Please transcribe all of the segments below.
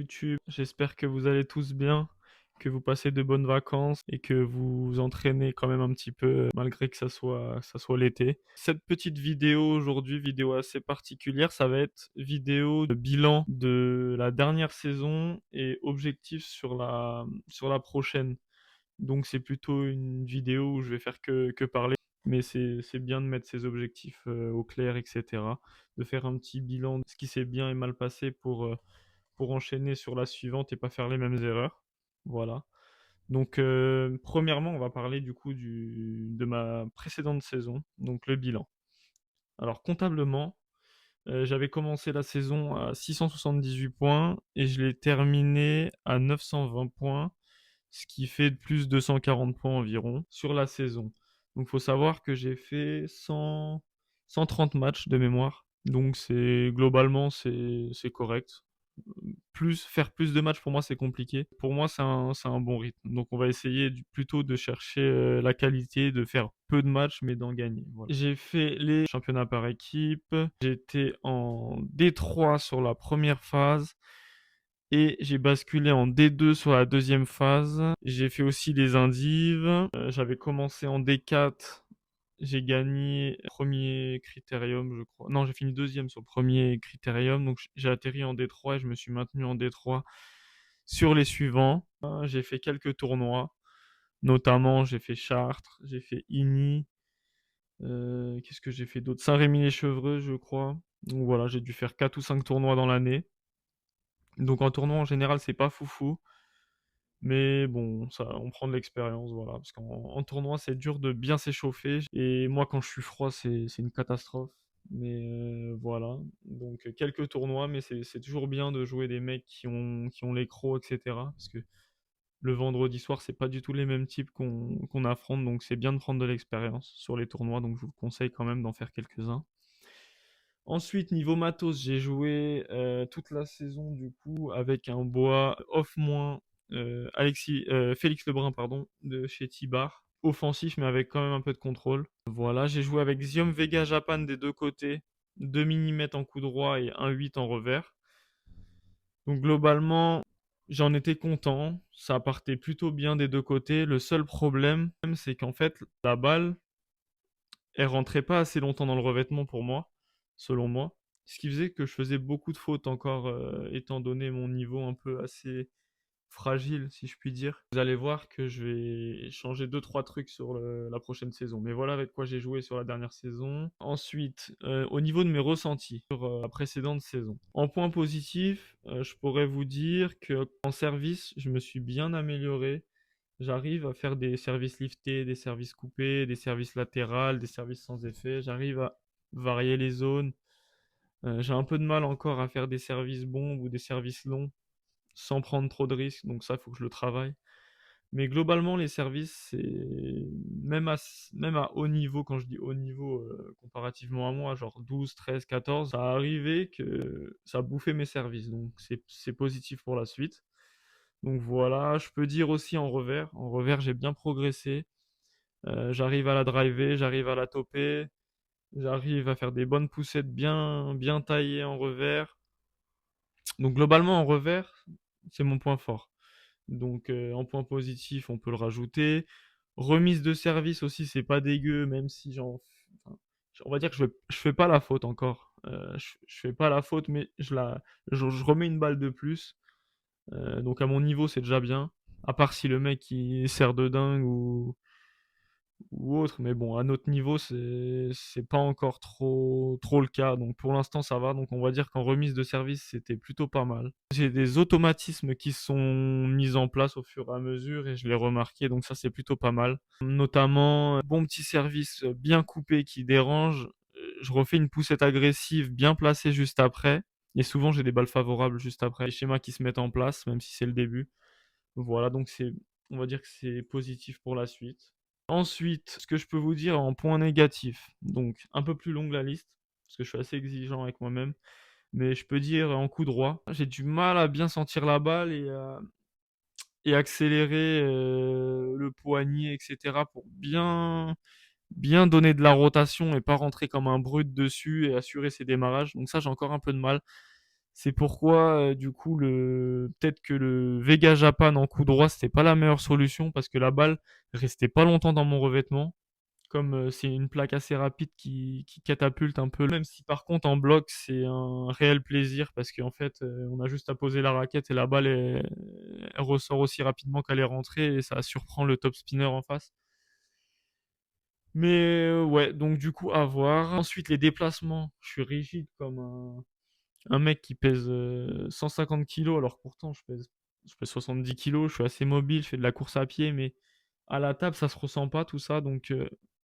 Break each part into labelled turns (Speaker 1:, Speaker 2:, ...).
Speaker 1: YouTube. J'espère que vous allez tous bien, que vous passez de bonnes vacances et que vous vous entraînez quand même un petit peu malgré que ça soit l'été. Cette petite vidéo aujourd'hui, vidéo assez particulière, ça va être vidéo de bilan de la dernière saison et objectif sur la prochaine. Donc c'est plutôt une vidéo où je vais faire que parler, mais c'est bien de mettre ses objectifs au clair, etc. De faire un petit bilan de ce qui s'est bien et mal passé pour enchaîner sur la suivante et pas faire les mêmes erreurs. Voilà. Donc premièrement, on va parler du coup de ma précédente saison, donc le bilan. Alors comptablement, j'avais commencé la saison à 678 points et je l'ai terminé à 920 points, ce qui fait plus de 240 points environ sur la saison. Donc il faut savoir que j'ai fait 130 matchs de mémoire. Donc c'est globalement c'est correct. Faire plus de matchs pour moi c'est compliqué. Pour moi c'est un bon rythme. Donc on va essayer plutôt de chercher la qualité, de faire peu de matchs mais d'en gagner. Voilà. J'ai fait les championnats par équipe. J'étais en D3 sur la première phase et j'ai basculé en D2 sur la deuxième phase. J'ai fait aussi les indives. J'avais commencé en D4. J'ai gagné premier critérium, je crois. Non, j'ai fini deuxième sur le premier critérium. Donc j'ai atterri en D3 et je me suis maintenu en D3 sur les suivants. J'ai fait quelques tournois. Notamment, j'ai fait Chartres, j'ai fait Igny. Qu'est-ce que j'ai fait d'autre? Saint-Rémy-les-Chevreux, je crois. Donc voilà, j'ai dû faire 4 ou 5 tournois dans l'année. Donc en tournoi en général, c'est pas foufou. Mais bon, ça, on prend de l'expérience, voilà. Parce qu'en tournoi, c'est dur de bien s'échauffer. Et moi, quand je suis froid, c'est une catastrophe. Mais voilà. Donc quelques tournois, mais c'est toujours bien de jouer des mecs qui ont les crocs, etc. Parce que le vendredi soir, c'est pas du tout les mêmes types qu'on affronte. Donc c'est bien de prendre de l'expérience sur les tournois. Donc je vous conseille quand même d'en faire quelques-uns. Ensuite, niveau matos, j'ai joué toute la saison du coup avec un bois off- Félix Lebrun pardon, de chez Tibar. Offensif mais avec quand même un peu de contrôle. Voilà, j'ai joué avec Xiom Vega Japan des deux côtés, 2 mm en coup droit et 1,8 en revers. Donc globalement, j'en étais content, ça partait plutôt bien des deux côtés. Le seul problème, c'est qu'en fait, la balle, elle rentrait pas assez longtemps dans le revêtement pour moi, selon moi. Ce qui faisait que je faisais beaucoup de fautes encore, étant donné mon niveau un peu assez fragile, si je puis dire. Vous allez voir que je vais changer deux trois trucs sur la prochaine saison. Mais voilà avec quoi j'ai joué sur la dernière saison. Ensuite, au niveau de mes ressentis sur la précédente saison. En point positif, je pourrais vous dire que en service, je me suis bien amélioré. J'arrive à faire des services liftés, des services coupés, des services latérales, des services sans effet. J'arrive à varier les zones. J'ai un peu de mal encore à faire des services bombes ou des services longs sans prendre trop de risques. Donc ça, il faut que je le travaille. Mais globalement, les services, c'est même à haut niveau, quand je dis haut niveau, comparativement à moi, genre 12, 13, 14, ça arrivait que ça bouffait mes services. Donc c'est positif pour la suite. Donc voilà, je peux dire aussi en revers. En revers, j'ai bien progressé. J'arrive à la driver, j'arrive à la toper, j'arrive à faire des bonnes poussettes bien, bien taillées en revers. Donc globalement, en revers, c'est mon point fort. Donc en point positif, on peut le rajouter. Remise de service aussi, c'est pas dégueu, même si enfin, on va dire que je fais pas la faute encore. Je fais pas la faute, mais je remets une balle de plus. Donc à mon niveau, c'est déjà bien. À part si le mec il sert de dingue ou autre, mais bon, à notre niveau, c'est pas encore trop le cas. Donc pour l'instant, ça va. Donc on va dire qu'en remise de service, c'était plutôt pas mal. J'ai des automatismes qui sont mis en place au fur et à mesure et je l'ai remarqué. Donc ça, c'est plutôt pas mal. Notamment, bon petit service bien coupé qui dérange. Je refais une poussette agressive bien placée juste après. Et souvent, j'ai des balles favorables juste après. Les schémas qui se mettent en place, même si c'est le début. Voilà, donc on va dire que c'est positif pour la suite. Ensuite, ce que je peux vous dire en point négatif, donc un peu plus longue la liste, parce que je suis assez exigeant avec moi-même, mais je peux dire en coup droit, j'ai du mal à bien sentir la balle et accélérer le poignet, etc. pour bien donner de la rotation et pas rentrer comme un brut dessus et assurer ses démarrages. Donc ça, j'ai encore un peu de mal. C'est pourquoi, du coup, peut-être que le Vega Japan en coup droit, c'était pas la meilleure solution parce que la balle restait pas longtemps dans mon revêtement. Comme c'est une plaque assez rapide qui catapulte un peu. Même si par contre en bloc, c'est un réel plaisir parce qu'en fait, on a juste à poser la raquette et la balle, elle ressort aussi rapidement qu'elle est rentrée et ça surprend le top spinner en face. Mais ouais, donc du coup, à voir. Ensuite, les déplacements. Je suis rigide comme un mec qui pèse 150 kilos, alors que pourtant je pèse 70 kilos, je suis assez mobile, je fais de la course à pied, mais à la table, ça se ressent pas tout ça. Donc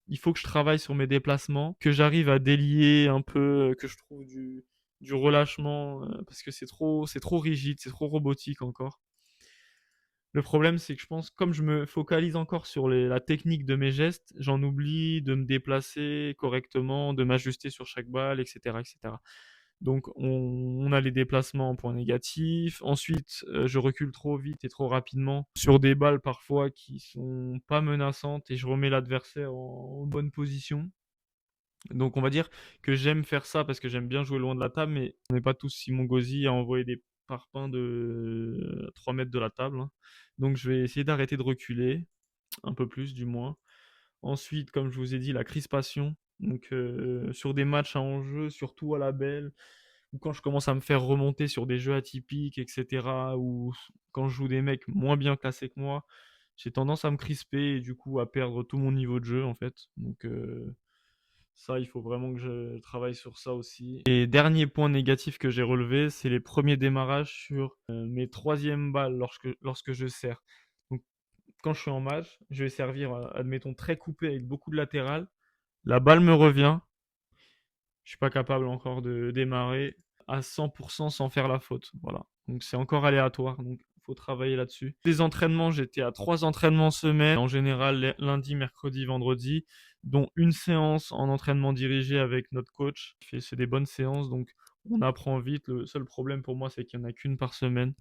Speaker 1: il faut que je travaille sur mes déplacements, que j'arrive à délier un peu, que je trouve du relâchement, parce que c'est trop rigide, c'est trop robotique encore. Le problème, c'est que je pense, comme je me focalise encore sur la technique de mes gestes, j'en oublie de me déplacer correctement, de m'ajuster sur chaque balle, etc., etc. Donc, on a les déplacements en point négatif. Ensuite, je recule trop vite et trop rapidement sur des balles parfois qui sont pas menaçantes et je remets l'adversaire en bonne position. Donc, on va dire que j'aime faire ça parce que j'aime bien jouer loin de la table, mais on n'est pas tous Simon Gauzy à envoyer des parpaings de 3 mètres de la table, hein. Donc, je vais essayer d'arrêter de reculer, un peu plus du moins. Ensuite, comme je vous ai dit, la crispation. Donc, sur des matchs à enjeu, surtout à la belle, ou quand je commence à me faire remonter sur des jeux atypiques, etc., ou quand je joue des mecs moins bien classés que moi, j'ai tendance à me crisper et du coup à perdre tout mon niveau de jeu en fait. Donc ça, il faut vraiment que je travaille sur ça aussi. Et dernier point négatif que j'ai relevé, c'est les premiers démarrages sur mes troisièmes balles lorsque je sers. Donc quand je suis en match, je vais servir, admettons, très coupé avec beaucoup de latéral. La balle me revient, je suis pas capable encore de démarrer à 100% sans faire la faute. Voilà. Donc c'est encore aléatoire. Donc il faut travailler là-dessus. Les entraînements, j'étais à 3 entraînements semaine, en général lundi, mercredi, vendredi, dont une séance en entraînement dirigé avec notre coach. C'est des bonnes séances, donc on apprend vite. Le seul problème pour moi, c'est qu'il n'y en a qu'une par semaine.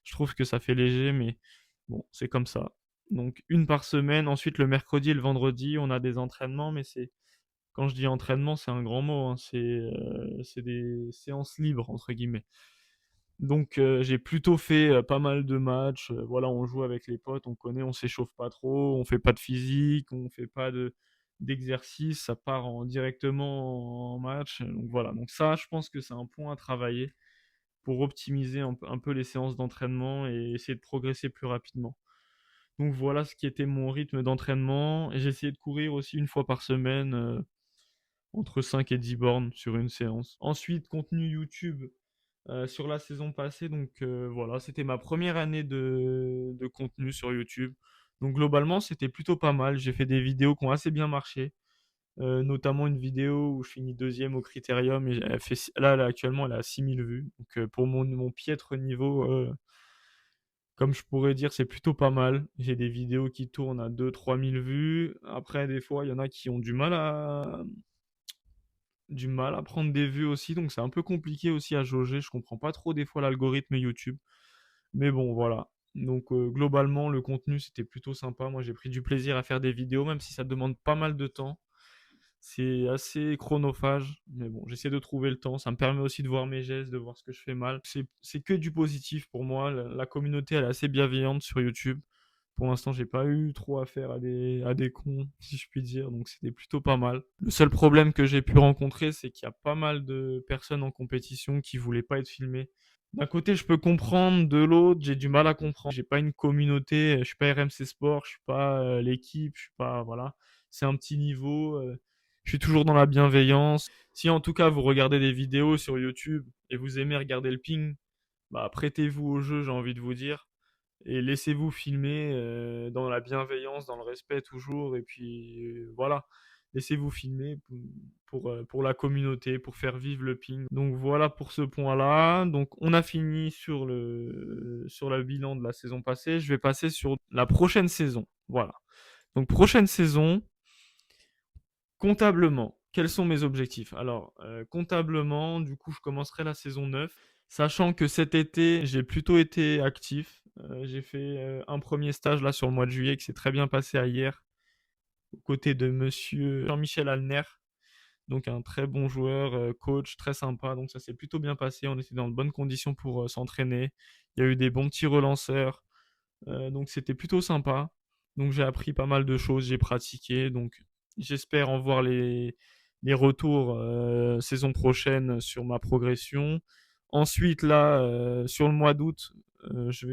Speaker 1: Je trouve que ça fait léger, mais bon, c'est comme ça. Donc une par semaine. Ensuite, le mercredi et le vendredi, on a des entraînements, mais quand je dis entraînement, c'est un grand mot, hein, c'est des séances libres, entre guillemets. Donc j'ai plutôt fait pas mal de matchs. Voilà, on joue avec les potes, on connaît, on s'échauffe pas trop, on fait pas de physique, on fait pas d'exercice, ça part directement en match. Donc voilà, donc ça, je pense que c'est un point à travailler pour optimiser un peu les séances d'entraînement et essayer de progresser plus rapidement. Donc voilà ce qui était mon rythme d'entraînement. Et j'ai essayé de courir aussi une fois par semaine, entre 5 et 10 bornes sur une séance. Ensuite, contenu YouTube sur la saison passée. Donc voilà, c'était ma première année de contenu sur YouTube. Donc globalement, c'était plutôt pas mal. J'ai fait des vidéos qui ont assez bien marché. Notamment une vidéo où je finis deuxième au Critérium. Et là, actuellement, elle a 6000 vues. Donc pour mon piètre niveau, comme je pourrais dire, c'est plutôt pas mal. J'ai des vidéos qui tournent à 2 3 000 vues. Après, des fois, il y en a qui ont du mal à prendre des vues aussi, donc c'est un peu compliqué aussi à jauger. Je comprends pas trop des fois l'algorithme YouTube. Mais bon, voilà. Donc globalement, le contenu, c'était plutôt sympa. Moi, j'ai pris du plaisir à faire des vidéos, même si ça demande pas mal de temps. C'est assez chronophage, mais bon, j'essaie de trouver le temps. Ça me permet aussi de voir mes gestes, de voir ce que je fais mal. C'est que du positif pour moi. La communauté, elle est assez bienveillante sur YouTube. Pour l'instant, j'ai pas eu trop affaire à des cons, si je puis dire, donc c'était plutôt pas mal. Le seul problème que j'ai pu rencontrer, c'est qu'il y a pas mal de personnes en compétition qui voulaient pas être filmées. D'un côté, je peux comprendre, de l'autre, j'ai du mal à comprendre. J'ai pas une communauté, je suis pas RMC Sport, je suis pas l'équipe, je suis pas, voilà. C'est un petit niveau, je suis toujours dans la bienveillance. Si en tout cas vous regardez des vidéos sur YouTube et vous aimez regarder le ping, bah prêtez-vous au jeu, j'ai envie de vous dire, et laissez-vous filmer dans la bienveillance, dans le respect toujours, et puis voilà, laissez-vous filmer pour la communauté, pour faire vivre le ping. Donc voilà pour ce point-là. Donc on a fini sur le bilan de la saison passée. Je vais passer sur la prochaine saison. Voilà. Donc prochaine saison, comptablement, quels sont mes objectifs? Alors, comptablement, du coup, je commencerai la saison 9, sachant que cet été, j'ai plutôt été actif. J'ai fait un premier stage là sur le mois de juillet qui s'est très bien passé à hier, aux côtés de monsieur Jean-Michel Alner. Donc un très bon joueur, coach, très sympa. Donc ça s'est plutôt bien passé. On était dans de bonnes conditions pour s'entraîner. Il y a eu des bons petits relanceurs. Donc c'était plutôt sympa. Donc j'ai appris pas mal de choses, j'ai pratiqué. Donc j'espère en voir les retours saison prochaine sur ma progression. Ensuite, là, sur le mois d'août, je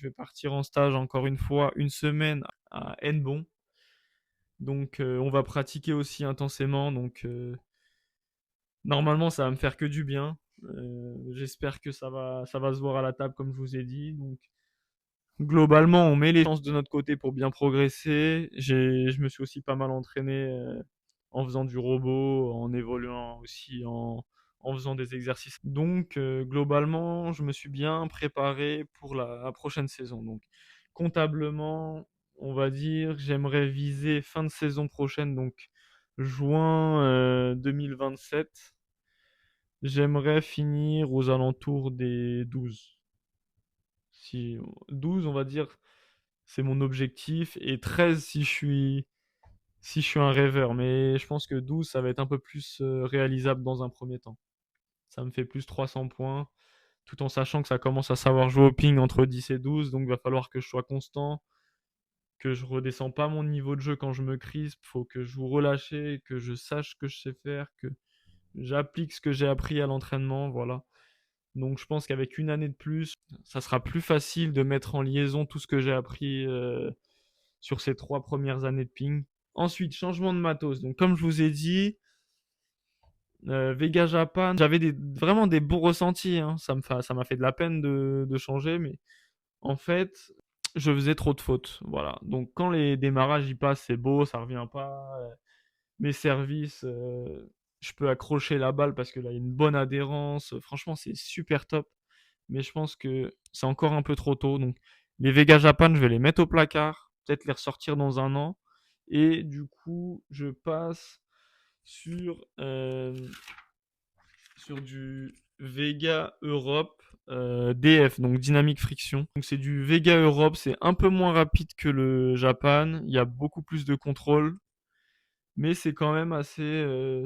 Speaker 1: vais partir en stage encore une fois, une semaine à Hennebon. Donc on va pratiquer aussi intensément. Donc normalement, ça va me faire que du bien. J'espère que ça va se voir à la table, comme je vous ai dit. Donc globalement, on met les chances de notre côté pour bien progresser. Je me suis aussi pas mal entraîné en faisant du robot, en évoluant aussi, en faisant des exercices. Donc, globalement, je me suis bien préparé pour la prochaine saison. Donc, comptablement, on va dire, j'aimerais viser fin de saison prochaine, donc juin 2027. J'aimerais finir aux alentours des 12. Si 12, on va dire, c'est mon objectif. Et 13 si je suis un rêveur. Mais je pense que 12, ça va être un peu plus réalisable dans un premier temps. Ça me fait plus 300 points, tout en sachant que ça commence à savoir jouer au ping entre 10 et 12. Donc il va falloir que je sois constant, que je redescends pas mon niveau de jeu quand je me crispe. Faut que je joue relâché, que je sache ce que je sais faire, que j'applique ce que j'ai appris à l'entraînement. Voilà. Donc je pense qu'avec une année de plus, ça sera plus facile de mettre en liaison tout ce que j'ai appris sur ces 3 premières années de ping. Ensuite, changement de matos. Donc comme je vous ai dit, Vega Japan, j'avais vraiment des bons ressentis, hein. Ça m'a fait de la peine de changer, mais en fait, je faisais trop de fautes. Voilà. Donc quand les démarrages y passent, c'est beau, ça revient pas. Mes services, je peux accrocher la balle parce que là, il y a une bonne adhérence. Franchement, c'est super top. Mais je pense que c'est encore un peu trop tôt. Donc, les Vega Japan, je vais les mettre au placard, peut-être les ressortir dans un an. Et du coup, je passe sur, sur du Vega Europe DF, donc Dynamic Friction. Donc, c'est du Vega Europe, c'est un peu moins rapide que le Japan. Il y a beaucoup plus de contrôle, mais c'est quand même assez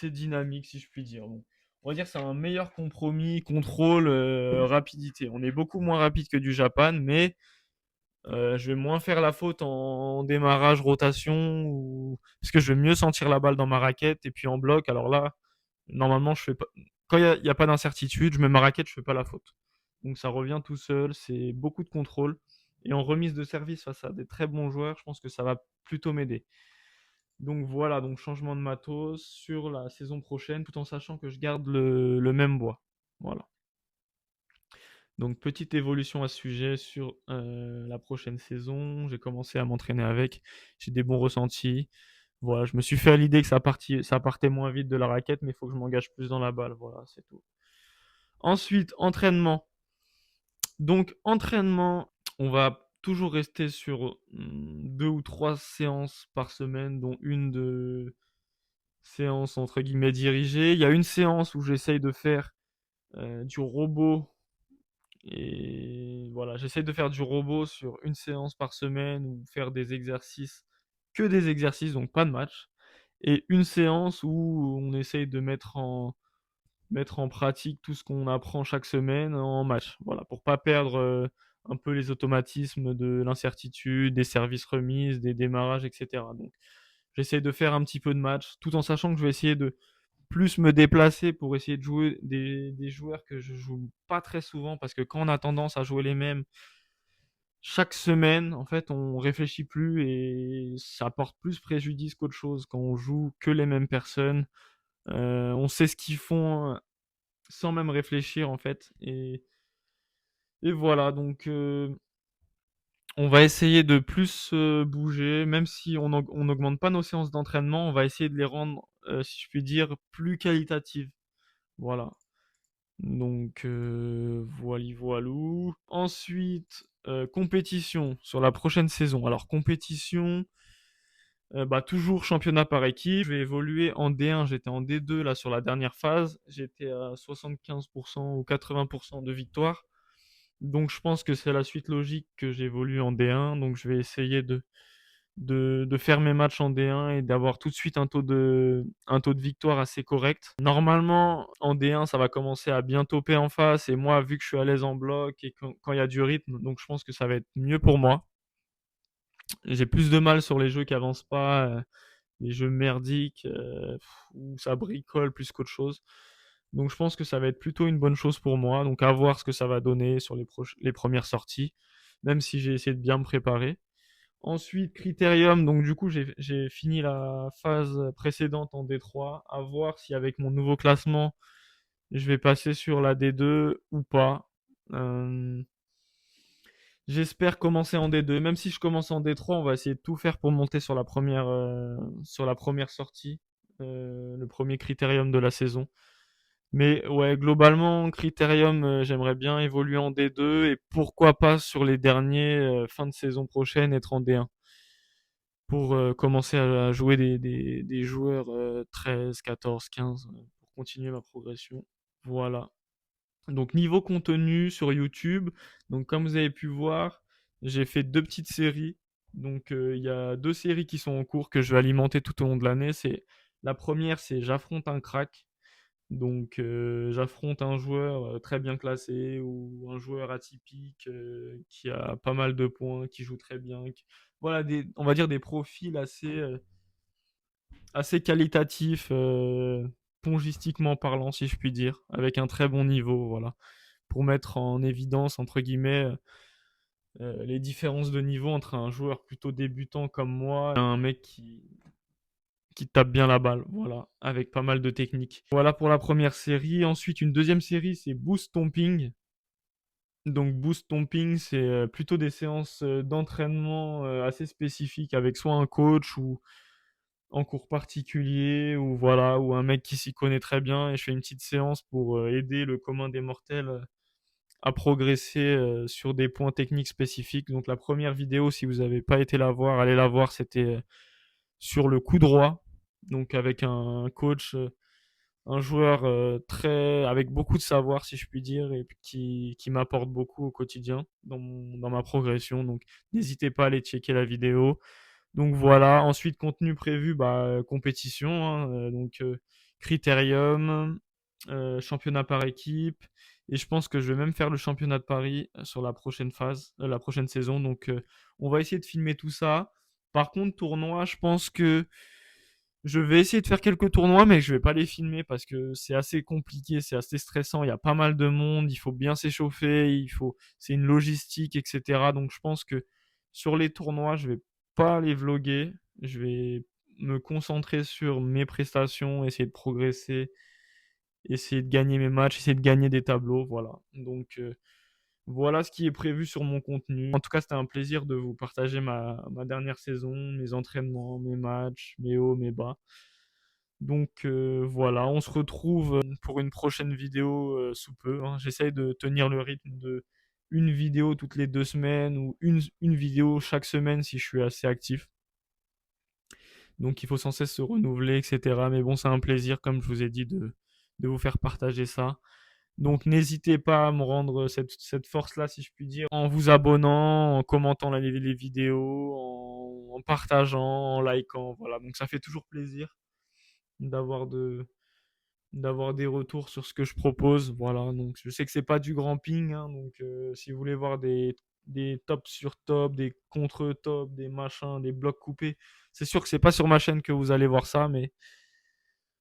Speaker 1: dynamique, si je puis dire. Bon, on va dire que c'est un meilleur compromis, contrôle, rapidité. On est beaucoup moins rapide que du Japan, mais je vais moins faire la faute en démarrage, rotation, parce que je vais mieux sentir la balle dans ma raquette et puis en bloc. Alors là, normalement, je fais pas. Quand il y a pas d'incertitude, je mets ma raquette, je fais pas la faute. Donc ça revient tout seul, c'est beaucoup de contrôle. Et en remise de service face à des très bons joueurs, je pense que ça va plutôt m'aider. Donc voilà, donc changement de matos sur la saison prochaine, tout en sachant que je garde le même bois. Voilà. Donc petite évolution à ce sujet sur la prochaine saison. J'ai commencé à m'entraîner avec, j'ai des bons ressentis. Voilà, je me suis fait à l'idée que ça partait moins vite de la raquette, mais il faut que je m'engage plus dans la balle. Voilà, c'est tout. Ensuite, entraînement. Donc entraînement, on va toujours rester sur 2 ou 3 séances par semaine, dont une de séance entre guillemets dirigée. Il y a une séance où j'essaye de faire du robot. Et voilà, j'essaye de faire du robot sur une séance par semaine ou faire des exercices, que des exercices, donc pas de match. Et une séance où on essaye de mettre en pratique tout ce qu'on apprend chaque semaine en match. Voilà, pour pas perdre un peu les automatismes de l'incertitude, des services remises, des démarrages, etc. Donc j'essaye de faire un petit peu de match, tout en sachant que je vais essayer de plus me déplacer pour essayer de jouer des joueurs que je joue pas très souvent, parce que quand on a tendance à jouer les mêmes chaque semaine, en fait, on réfléchit plus et ça porte plus préjudice qu'autre chose quand on joue que les mêmes personnes. On sait ce qu'ils font sans même réfléchir, en fait. Et voilà, donc on va essayer de plus bouger, même si on n'augmente pas nos séances d'entraînement, on va essayer de les rendre, si je puis dire, plus qualitatives. Voilà. Donc, voili voilou. Ensuite, compétition sur la prochaine saison. Alors, compétition, bah, toujours championnat par équipe. Je vais évoluer en D1. J'étais en D2 là sur la dernière phase. J'étais à 75% ou 80% de victoire. Donc, je pense que c'est la suite logique que j'évolue en D1. Donc, je vais essayer de faire mes matchs en D1 et d'avoir tout de suite un taux de victoire assez correct. Normalement, en D1, ça va commencer à bien toper en face et moi, vu que je suis à l'aise en bloc et quand il y a du rythme, donc je pense que ça va être mieux pour moi. J'ai plus de mal sur les jeux qui avancent pas, les jeux merdiques, où ça bricole plus qu'autre chose. Donc je pense que ça va être plutôt une bonne chose pour moi. Donc à voir ce que ça va donner sur les premières sorties, même si j'ai essayé de bien me préparer. Ensuite, Critérium, donc du coup j'ai fini la phase précédente en D3. À voir si avec mon nouveau classement, je vais passer sur la D2 ou pas. Euh, J'espère commencer en D2. Même si je commence en D3, on va essayer de tout faire pour monter sur la première sortie, le premier critérium de la saison. Mais ouais, globalement, critérium, j'aimerais bien évoluer en D2 et pourquoi pas sur les derniers, fin de saison prochaine, être en D1 pour commencer à jouer des joueurs 13, 14, 15 pour continuer ma progression. Voilà. Donc niveau contenu sur YouTube, donc comme vous avez pu voir, j'ai fait deux petites séries. Donc il y a deux séries qui sont en cours que je vais alimenter tout au long de l'année. C'est la première, c'est j'affronte un crack. Donc j'affronte un joueur très bien classé ou un joueur atypique qui a pas mal de points, qui joue très bien. Voilà, on va dire des profils assez qualitatifs, pongistiquement parlant, si je puis dire, avec un très bon niveau. Voilà, pour mettre en évidence, entre guillemets, les différences de niveau entre un joueur plutôt débutant comme moi et un mec qui tape bien la balle, voilà, avec pas mal de techniques. Voilà pour la première série. Ensuite, une deuxième série, c'est Boost Stomping. Donc Boost Stomping, c'est plutôt des séances d'entraînement assez spécifiques avec soit un coach ou en cours particulier ou voilà, ou un mec qui s'y connaît très bien et je fais une petite séance pour aider le commun des mortels à progresser sur des points techniques spécifiques. Donc la première vidéo, si vous n'avez pas été la voir, allez la voir, c'était sur le coup droit, donc avec un coach, un joueur très avec beaucoup de savoir, si je puis dire, et puis qui m'apporte beaucoup au quotidien dans ma progression. Donc n'hésitez pas à aller checker la vidéo. Donc voilà, ensuite contenu prévu, bah, compétition, hein, donc critérium, championnat par équipe, et je pense que je vais même faire le championnat de Paris sur la prochaine phase, la prochaine saison. Donc on va essayer de filmer tout ça. Par contre, tournoi, je pense que je vais essayer de faire quelques tournois, mais je vais pas les filmer parce que c'est assez compliqué, c'est assez stressant. Il y a pas mal de monde, il faut bien s'échauffer, c'est une logistique, etc. Donc je pense que sur les tournois, je vais pas les vloguer. Je vais me concentrer sur mes prestations, essayer de progresser, essayer de gagner mes matchs, essayer de gagner des tableaux, voilà. Donc voilà ce qui est prévu sur mon contenu. En tout cas, c'était un plaisir de vous partager ma dernière saison, mes entraînements, mes matchs, mes hauts, mes bas. Donc voilà, on se retrouve pour une prochaine vidéo sous peu, hein. J'essaye de tenir le rythme de une vidéo toutes les 2 semaines ou une vidéo chaque semaine si je suis assez actif. Donc il faut sans cesse se renouveler, etc. Mais bon, c'est un plaisir, comme je vous ai dit, de vous faire partager ça. Donc n'hésitez pas à me rendre cette force-là, si je puis dire, en vous abonnant, en commentant les vidéos, en partageant, en likant. Voilà, donc ça fait toujours plaisir d'avoir d'avoir des retours sur ce que je propose. Voilà, donc je sais que c'est pas du grand ping, hein, donc si vous voulez voir des tops sur top, des contre-tops, des machins, des blocs coupés, c'est sûr que c'est pas sur ma chaîne que vous allez voir ça, mais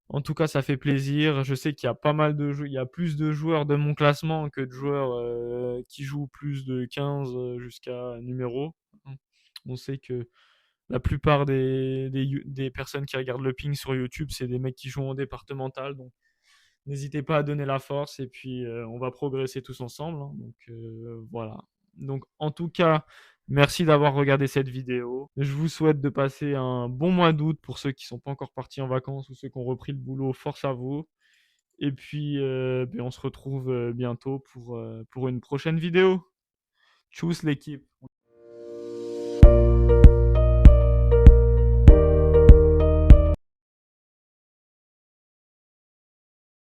Speaker 1: en tout cas, ça fait plaisir. Je sais qu'il y a pas mal de jeux, il y a plus de joueurs de mon classement que de joueurs qui jouent plus de 15 jusqu'à numéro. On sait que la plupart des personnes qui regardent le ping sur YouTube, c'est des mecs qui jouent en départemental. Donc, n'hésitez pas à donner la force et puis on va progresser tous ensemble, hein. Donc voilà. Donc en tout cas, merci d'avoir regardé cette vidéo. Je vous souhaite de passer un bon mois d'août pour ceux qui sont pas encore partis en vacances ou ceux qui ont repris le boulot. Force à vous. Et puis ben, on se retrouve bientôt pour une prochaine vidéo. Tchuss l'équipe.